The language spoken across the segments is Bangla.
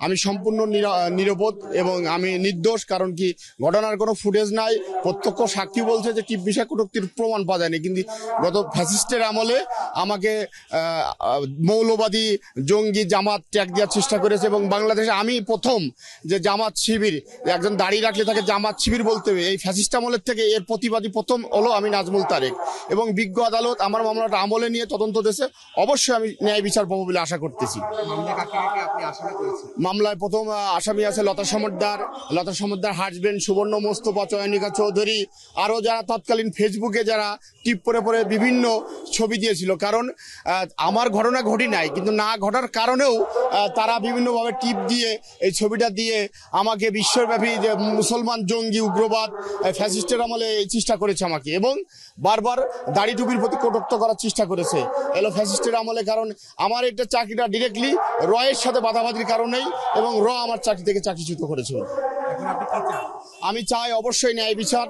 আমি সম্পূর্ণ নিরাপদ এবং আমি নির্দোষ। কারণ কি, ঘটনার কোনো ফুটেজ নাই, প্রত্যক্ষ সাক্ষী বলছে যে টিপ বিষয় কটূক্তির প্রমাণ পাওয়া যায়নি, কিন্তু গত ফ্যাসিস্টের আমলে আমাকে মৌলবাদী জঙ্গি জামাত ট্যাগ দেওয়ার চেষ্টা করেছে। এবং বাংলাদেশে আমি প্রথম যে জামাত শিবির, একজন দাঁড়িয়ে রাখলে তাকে জামাত শিবির বলতে হবে, এই ফ্যাসিস্ট আমলের থেকে এর প্রতিবাদী প্রথম হলো আমি নাজমুল তারেক। এবং বিজ্ঞ আদালত আমার মামলাটা আমলে নিয়ে তদন্ত দিয়েছে, অবশ্যই আমি ন্যায় বিচার পাবো বলে আশা করতেছি। মামলায় প্রথম আসামি আছে লতা সমদ্দার হাজবেন্ড সুবর্ণ মোস্তফা, চয়নিকা চৌধুরী, আরও যারা তৎকালীন ফেসবুকে যারা টিপ পরে বিভিন্ন ছবি দিয়েছিল। কারণ আমার ঘটনা ঘটি নাই, কিন্তু না ঘটার কারণেও তারা বিভিন্নভাবে টিপ দিয়ে এই ছবিটা দিয়ে আমাকে বিশ্বব্যাপী যে মুসলমান জঙ্গি উগ্রবাদ ফ্যাসিস্টের আমলে এই চেষ্টা করেছে আমাকে, এবং বারবার দাড়ি টুপির প্রতি কটাক্ষ করার চেষ্টা করেছে এলো ফ্যাসিস্টের আমলে। কারণ আমার এটা চাকরিটা ডিরেক্টলি রয়ের সাথে বাধাবাধির কারণেই, এবং আমার চাকরি থেকে চাকরিচ্যুত করেছিল। আমি চাই অবশ্যই ন্যায় বিচার।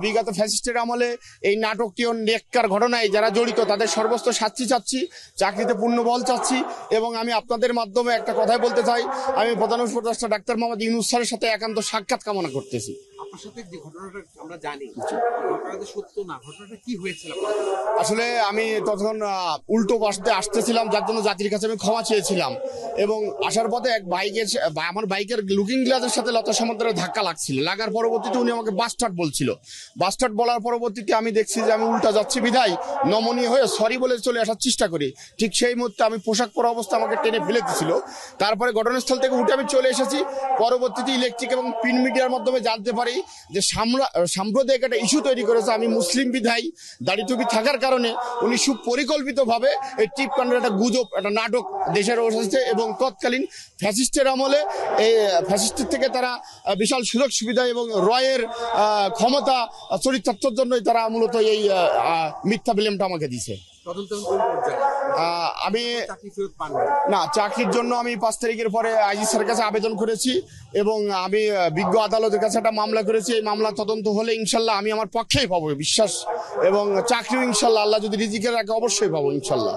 বিগত ফ্যাসিস্টের আমলে এই নাটকীয় নেককার ঘটনায় যারা জড়িত তাদের সর্বোচ্চ শাস্তি চাচ্ছি, চাকরিতে পূর্ণবল চাচ্ছি। এবং আমি আপনাদের মাধ্যমে একটা কথাই বলতে চাই, আমি প্রধান উপদেষ্টা ডাক্তার মোহাম্মদ ইউনূস স্যারের সাথে একান্ত সাক্ষাৎ কামনা করতেছি। আপনার সাথে যে ঘটনাটা আমরা জানি, ঘটনাটা সত্য না, ঘটনাটা কি হয়েছিল? আসলে আমি তখন উল্টো পাশে আসতেছিলাম, যার জন্য জাতির কাছে আমি ক্ষমা চেয়েছিলাম। এবং আসার পথে এক আমার বাইকের লুকিং গ্লাসের সাথে লতা সমদ্রের ধাক্কা লাগার পরবর্তীতে উনি আমাকে বাস্টার্ড বলছিল। বাস্টার্ড বলার পরবর্তীতে আমি দেখছি যে আমি উল্টা যাচ্ছি বিধায় নমনীয় হয়ে সরি বলে চলে আসার চেষ্টা করি। ঠিক সেই মুহূর্তে আমি পোশাক পরা অবস্থা আমাকে টেনে ফেলে দিয়েছিল। তারপরে ঘটনাস্থল থেকে উঠে আমি চলে এসেছি। পরবর্তীতে ইলেকট্রিক এবং প্রিন্ট মিডিয়ার মাধ্যমে জানতে পারি যে সাম্প্রদায়িক একটা ইস্যু তৈরি করেছে আমি মুসলিম বিধায় দাড়ি টুপি থাকার কারণে উনি সুপরিকল্পিতভাবে এই টিপ কাণ্ডের একটা গুজব, একটা নাটক দেশের হচ্ছে। এবং তৎকালীন ফ্যাসিস্টের আমলে এই ফ্যাসিস্টের থেকে তারা বিশাল সুযোগ সুবিধা এবং রয়ের ক্ষমতা চরিতার্থের জন্যই তারা মূলত এই মিথ্যা ব্লেমটা আমাকে দিছে। আমি না, চাকরির জন্য আমি 5 তারিখের পরে আইজি স্যারের কাছে আবেদন করেছি এবং আমি বিজ্ঞ আদালতের কাছে একটা মামলা করেছি। এই মামলা তদন্ত হলে ইনশাল্লাহ আমি আমার পক্ষেই পাবো বিশ্বাস, এবং চাকরিও ইনশাল্লাহ আল্লাহ যদি রিজিকে রাখে অবশ্যই পাবো ইনশাল্লাহ।